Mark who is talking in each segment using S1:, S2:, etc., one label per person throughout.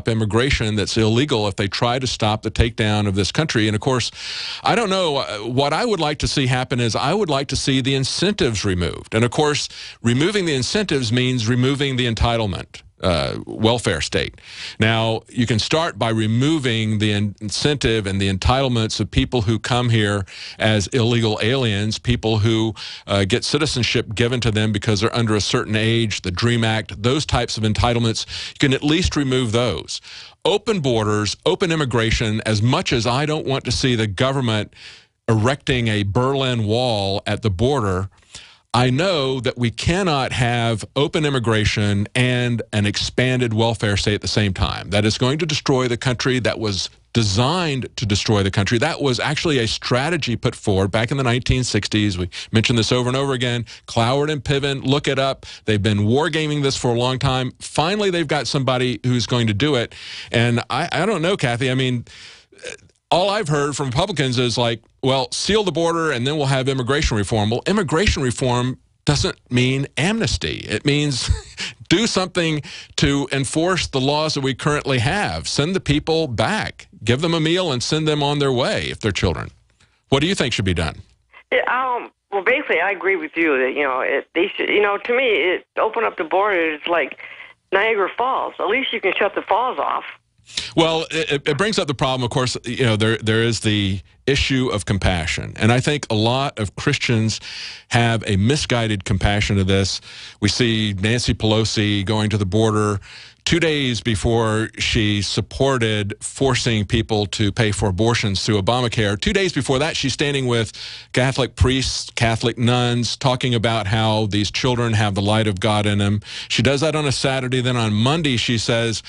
S1: immigration that's illegal if they try to stop the takedown of this country. And of course, I don't know, what I would like to see happen is I would like to see the incentives removed. And of course, removing the incentives means removing the entitlement. Welfare state. Now, you can start by removing the incentive and the entitlements of people who come here as illegal aliens, people who get citizenship given to them because they're under a certain age, the DREAM Act, those types of entitlements. You can at least remove those. Open borders, open immigration, as much as I don't want to see the government erecting a Berlin Wall at the border, I know that we cannot have open immigration and an expanded welfare state at the same time. That is going to destroy the country. That was designed to destroy the country. That was actually a strategy put forward back in the 1960s. We mentioned this over and over again. Cloward and Piven, look it up. They've been wargaming this for a long time. Finally, they've got somebody who's going to do it. And I don't know, Kathy. I mean, all I've heard from Republicans is like, well, seal the border and then we'll have immigration reform. Well, immigration reform doesn't mean amnesty. It means do something to enforce the laws that we currently have. Send the people back. Give them a meal and send them on their way if they're children. What do you think should be done?
S2: Well, basically, I agree with you that, they should, to me, open up the border is like Niagara Falls. At least you can shut the falls off.
S1: Well, it brings up the problem, of course, there is the issue of compassion. And I think a lot of Christians have a misguided compassion to this. We see Nancy Pelosi going to the border 2 days before she supported forcing people to pay for abortions through Obamacare. 2 days before that, she's standing with Catholic priests, Catholic nuns, talking about how these children have the light of God in them. She does that on a Saturday. Then on Monday, she says,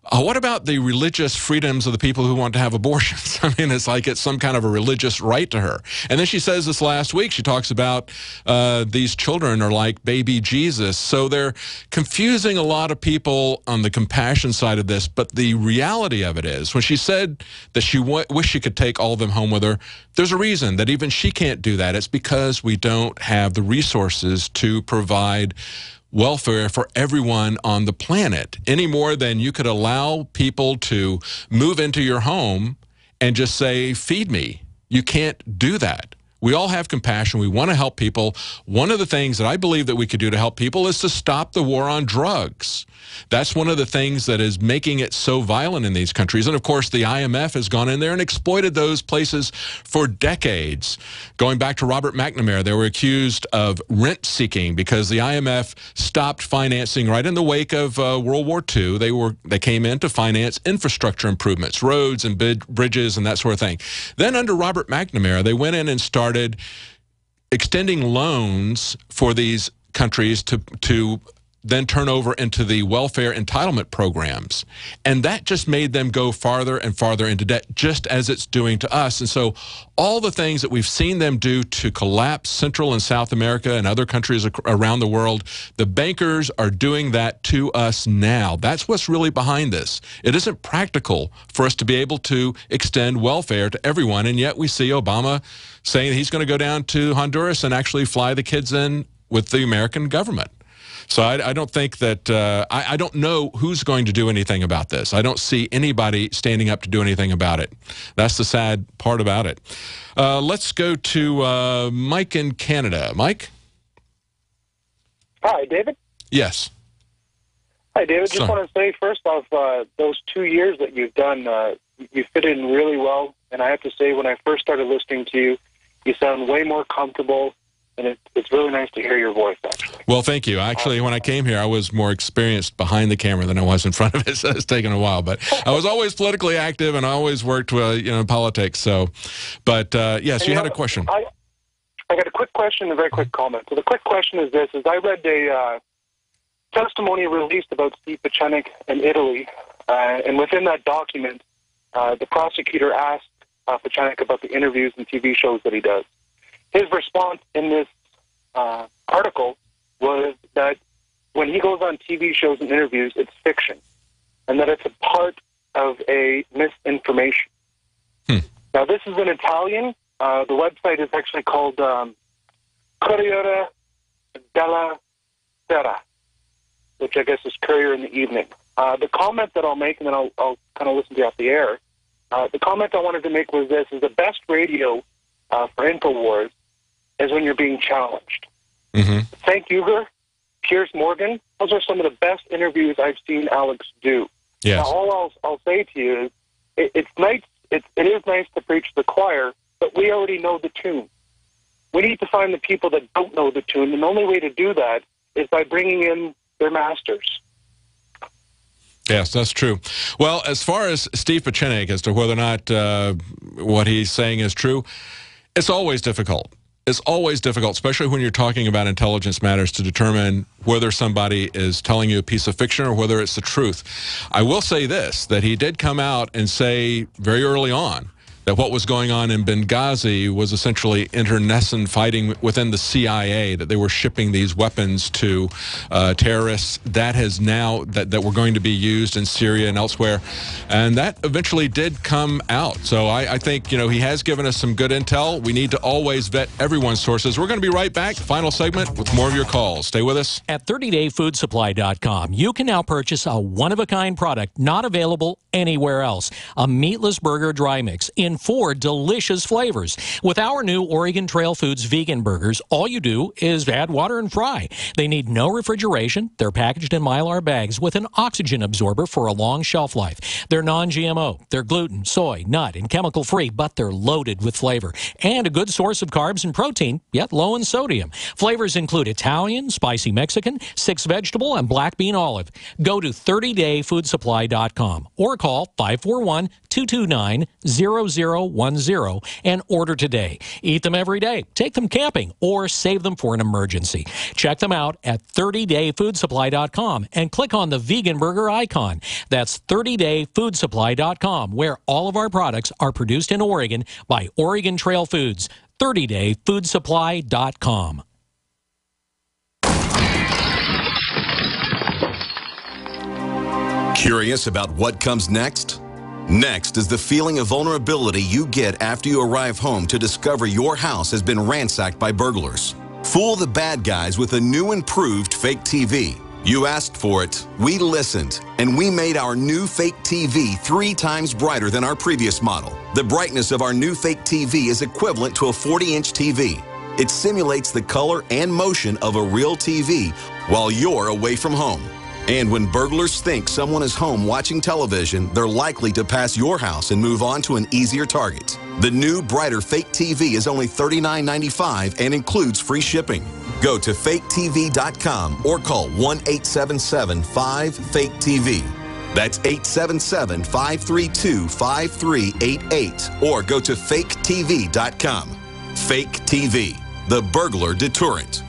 S1: what about the religious freedoms of the people who want to have abortions? I mean, it's like it's some kind of a religious right to her. And then she says this last week, she talks about these children are like baby Jesus. So they're confusing a lot of people on the compassion side of this. But the reality of it is, when she said that she wished she could take all of them home with her, there's a reason that even she can't do that. It's because we don't have the resources to provide welfare for everyone on the planet, any more than you could allow people to move into your home and just say, feed me. You can't do that. We all have compassion. We want to help people. One of the things that I believe that we could do to help people is to stop the war on drugs. That's one of the things that is making it so violent in these countries. And, of course, the IMF has gone in there and exploited those places for decades. Going back to Robert McNamara, they were accused of rent-seeking because the IMF stopped financing right in the wake of World War II. They came in to finance infrastructure improvements, roads and bridges and that sort of thing. Then under Robert McNamara, they went in and started extending loans for these countries to then turn over into the welfare entitlement programs. And that just made them go farther and farther into debt, just as it's doing to us. And so all the things that we've seen them do to collapse Central and South America and other countries around the world, the bankers are doing that to us now. That's what's really behind this. It isn't practical for us to be able to extend welfare to everyone, and yet we see Obama saying he's going to go down to Honduras and actually fly the kids in with the American government. So I don't think that, I don't know who's going to do anything about this. I don't see anybody standing up to do anything about it. That's the sad part about it. Let's go to Mike in Canada. Mike?
S3: Hi, David?
S1: Yes.
S3: Hi, David. Just want to say, first off, those 2 years that you've done, you fit in really well. And I have to say, when I first started listening to you, you sound way more comfortable. And it's really nice to hear your voice, actually.
S1: Well, thank you. Actually, when I came here, I was more experienced behind the camera than I was in front of it, so it's taken a while. But I was always politically active, and I always worked in politics. So, but yes, you had a question.
S3: I got a quick question and a very quick comment. So the quick question is this: I read a testimony released about Steve Pieczenik in Italy, and within that document, the prosecutor asked Pieczenik about the interviews and TV shows that he does. His response in this article was that when he goes on TV shows and interviews, it's fiction, and that it's a part of a misinformation. Now, this is in Italian. The website is actually called Corriere della Sera, which I guess is Courier in the Evening. The comment that I'll make, and then I'll kind of listen to you off the air. The comment I wanted to make was this: is the best radio for InfoWars is when you're being challenged.
S1: Mm-hmm.
S3: Frank Uger, Piers Morgan, those are some of the best interviews I've seen Alex do.
S1: Yes.
S3: Now, all I'll say to you is, it's nice. It is nice to preach to the choir, but we already know the tune. We need to find the people that don't know the tune, and the only way to do that is by bringing in their masters.
S1: Yes, that's true. Well, as far as Steve Pieczenik, as to whether or not what he's saying is true, it's always difficult. It's always difficult, especially when you're talking about intelligence matters, to determine whether somebody is telling you a piece of fiction or whether it's the truth. I will say this, that he did come out and say very early on that what was going on in Benghazi was essentially internecine fighting within the CIA, that they were shipping these weapons to terrorists. That has now, that were going to be used in Syria and elsewhere. And that eventually did come out. So I think, you know, he has given us some good intel. We need to always vet everyone's sources. We're going to be right back, final segment, with more of your calls. Stay with us.
S4: At 30dayfoodsupply.com, you can now purchase a one-of-a-kind product not available anywhere else. A meatless burger dry mix in 4 delicious flavors. With our new Oregon Trail Foods vegan burgers, all you do is add water and fry. They need no refrigeration. They're packaged in Mylar bags with an oxygen absorber for a long shelf life. They're non-GMO. They're gluten, soy, nut, and chemical-free, but they're loaded with flavor. And a good source of carbs and protein, yet low in sodium. Flavors include Italian, spicy Mexican, 6 vegetable, and black bean olive. Go to 30dayfoodsupply.com or call 541-229-0010 and order today. Eat them every day, take them camping, or save them for an emergency. Check them out at 30dayfoodsupply.com and click on the vegan burger icon. That's 30dayfoodsupply.com, where all of our products are produced in Oregon by Oregon Trail Foods. 30dayfoodsupply.com.
S5: Curious about what comes next? Next is the feeling of vulnerability you get after you arrive home to discover your house has been ransacked by burglars. Fool the bad guys with a new improved fake TV. You asked for it, we listened, and we made our new fake TV 3 times brighter than our previous model. The brightness of our new fake TV is equivalent to a 40-inch TV. It simulates the color and motion of a real TV while you're away from home. And when burglars think someone is home watching television, they're likely to pass your house and move on to an easier target. The new, brighter fake TV is only $39.95 and includes free shipping. Go to faketv.com or call 1-877-5-FAKE-TV. That's 877-532-5388. Or go to faketv.com. Fake TV, the burglar deterrent.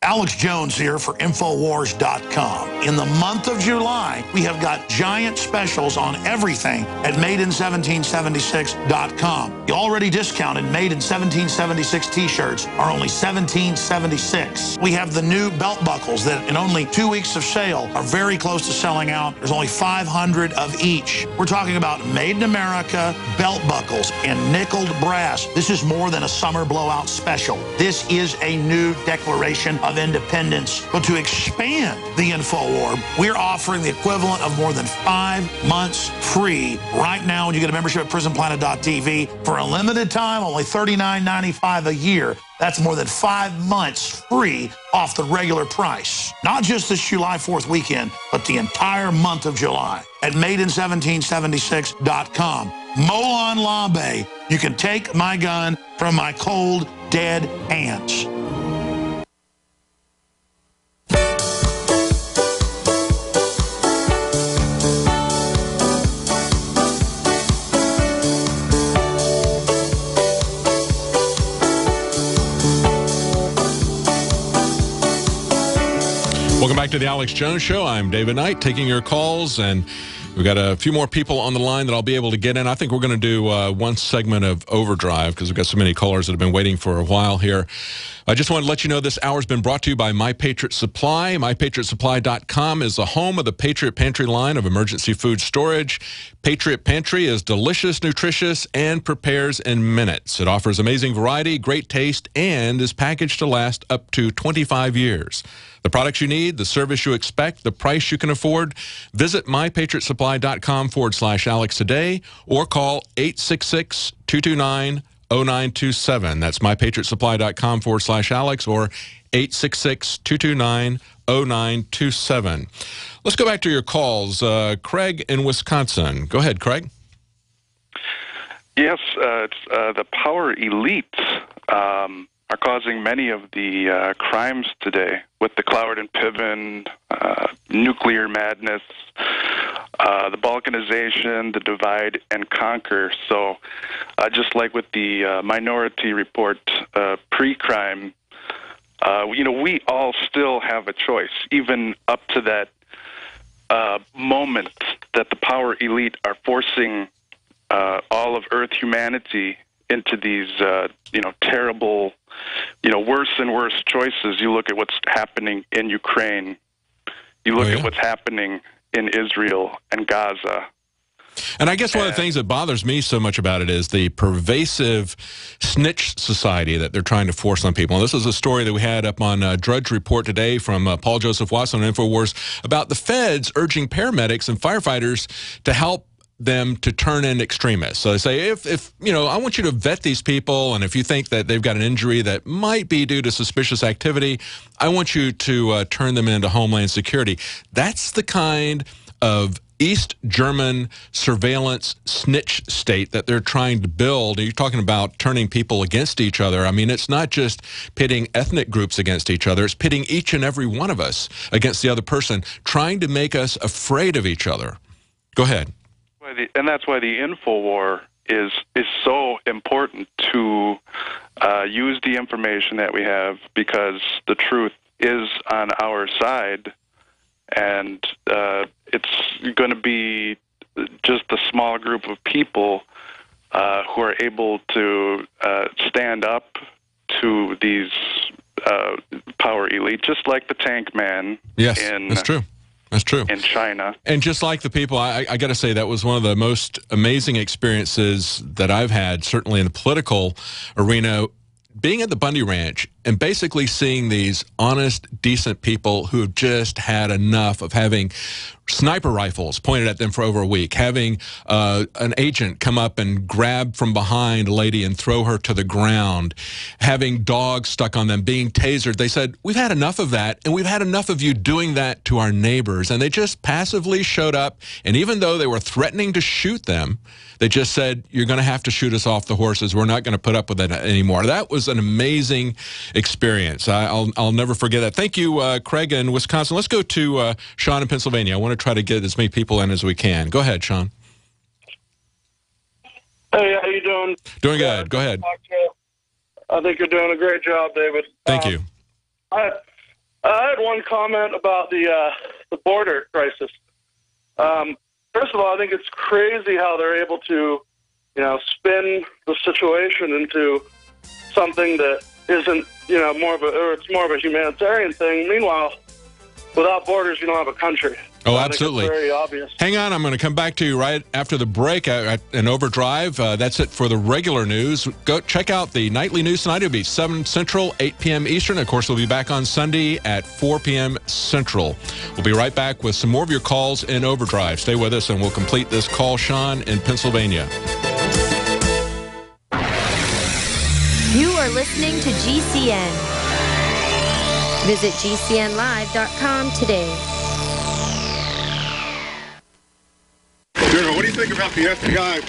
S6: Alex Jones here for Infowars.com. In the month of July, we have got giant specials on everything at Made in1776.com. The already discounted Made in 1776 t-shirts are only $17.76. We have the new belt buckles that in only 2 weeks of sale are very close to selling out. There's only 500 of each. We're talking about Made in America belt buckles in nickeled brass. This is more than a summer blowout special. This is a new declaration of independence. But to expand the InfoWar, we're offering the equivalent of more than 5 months free right now when you get a membership at prisonplanet.tv for a limited time, only $39.95 a year. That's more than 5 months free off the regular price. Not just this July 4th weekend, but the entire month of July at Made in1776.com. Molon Labe, you can take my gun from my cold, dead hands.
S1: Welcome back to the Alex Jones Show. I'm David Knight, taking your calls, and we've got a few more people on the line that I'll be able to get in. I think we're going to do one segment of Overdrive because we've got so many callers that have been waiting for a while here. I just want to let you know this hour has been brought to you by My Patriot Supply. MyPatriotSupply.com is the home of the Patriot Pantry line of emergency food storage. Patriot Pantry is delicious, nutritious, and prepares in minutes. It offers amazing variety, great taste, and is packaged to last up to 25 years. The products you need, the service you expect, the price you can afford. Visit mypatriotsupply.com/Alex today or call 866-229-0927. That's mypatriotsupply.com/Alex or 866-229-0927. Let's go back to your calls. Craig in Wisconsin. Go ahead, Craig.
S7: Yes, the power elites are causing many of the crimes today with the Cloward and Piven, nuclear madness, the balkanization, the divide and conquer. So just like with the Minority Report pre-crime, we all still have a choice, even up to that moment that the power elite are forcing all of Earth humanity into these, terrible, worse and worse choices. You look at what's happening in Ukraine. You look at what's happening in Israel and Gaza.
S1: And I guess one of the things that bothers me so much about it is the pervasive snitch society that they're trying to force on people. And this is a story that we had up on Drudge Report today from Paul Joseph Watson on InfoWars about the feds urging paramedics and firefighters to help them to turn in extremists. So they say, if I want you to vet these people, and if you think that they've got an injury that might be due to suspicious activity, I want you to turn them into Homeland Security. That's the kind of East German surveillance snitch state that they're trying to build. You're talking about turning people against each other. I mean, it's not just pitting ethnic groups against each other. It's pitting each and every one of us against the other person, trying to make us afraid of each other. Go ahead.
S7: And that's why the InfoWar is so important to use the information that we have, because the truth is on our side, and it's going to be just a small group of people who are able to stand up to these power elite, just like the Tank Man.
S1: Yes, that's true. That's true.
S7: In China.
S1: And just like the people, I got to say, that was one of the most amazing experiences that I've had, certainly in the political arena, being at the Bundy Ranch and basically seeing these honest, decent people who have just had enough of having sniper rifles pointed at them for over a week, having an agent come up and grab from behind a lady and throw her to the ground, having dogs stuck on them, being tasered. They said, we've had enough of that, and we've had enough of you doing that to our neighbors. And they just passively showed up, and even though they were threatening to shoot them, they just said, you're going to have to shoot us off the horses. We're not going to put up with it anymore. That was an amazing experience. I'll never forget that. Thank you, Craig in Wisconsin. Let's go to Sean in Pennsylvania. I want to try to get as many people in as we can. Go ahead, Sean.
S8: Hey, how you doing?
S1: Doing good. Go ahead.
S8: I think you're doing a great job, David.
S1: Thank you.
S8: I had one comment about the border crisis. First of all, I think it's crazy how they're able to, spin the situation into something that isn't, it's more of a humanitarian thing. Meanwhile, without borders, you don't have a country.
S1: Oh, absolutely.
S8: It's very obvious.
S1: Hang on, I'm going to come back to you right after the break in Overdrive. That's it for the regular news. Go check out the nightly news tonight. It'll be 7 Central, 8 p.m. Eastern. Of course, we'll be back on Sunday at 4 p.m. Central. We'll be right back with some more of your calls in Overdrive. Stay with us, and we'll complete this call. Sean in Pennsylvania.
S9: You are listening to GCN. Visit GCNlive.com today.
S10: General, what do you think about the FBI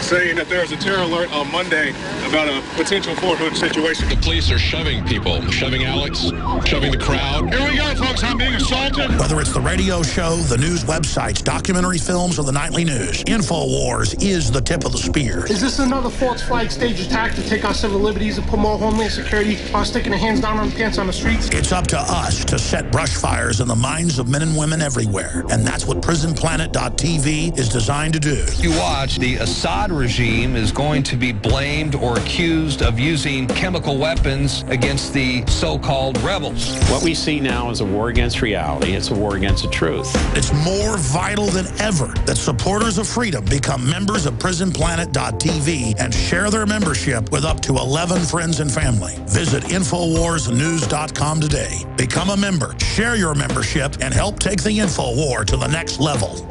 S10: saying that there's a terror alert on Monday about a potential Fort Hood situation?
S1: The police are shoving people, shoving Alex, shoving the crowd.
S6: Here we go, folks. I'm being assaulted. Whether it's the radio show, the news websites, documentary films, or the nightly news, InfoWars is the tip of the spear.
S11: Is this another false flag stage attack to take our civil liberties and put more Homeland Security while sticking their hands down on pants on the streets?
S6: It's up to us to set brush fires in the minds of men and women everywhere. And that's what PrisonPlanet.tv is designed to do.
S12: You watch the assault Assad regime is going to be blamed or accused of using chemical weapons against the so-called rebels.
S13: What we see now is a war against reality. It's a war against the truth.
S6: It's more vital than ever that supporters of freedom become members of PrisonPlanet.tv and share their membership with up to 11 friends and family. Visit InfoWarsNews.com today. Become a member, share your membership, and help take the InfoWar to the next level.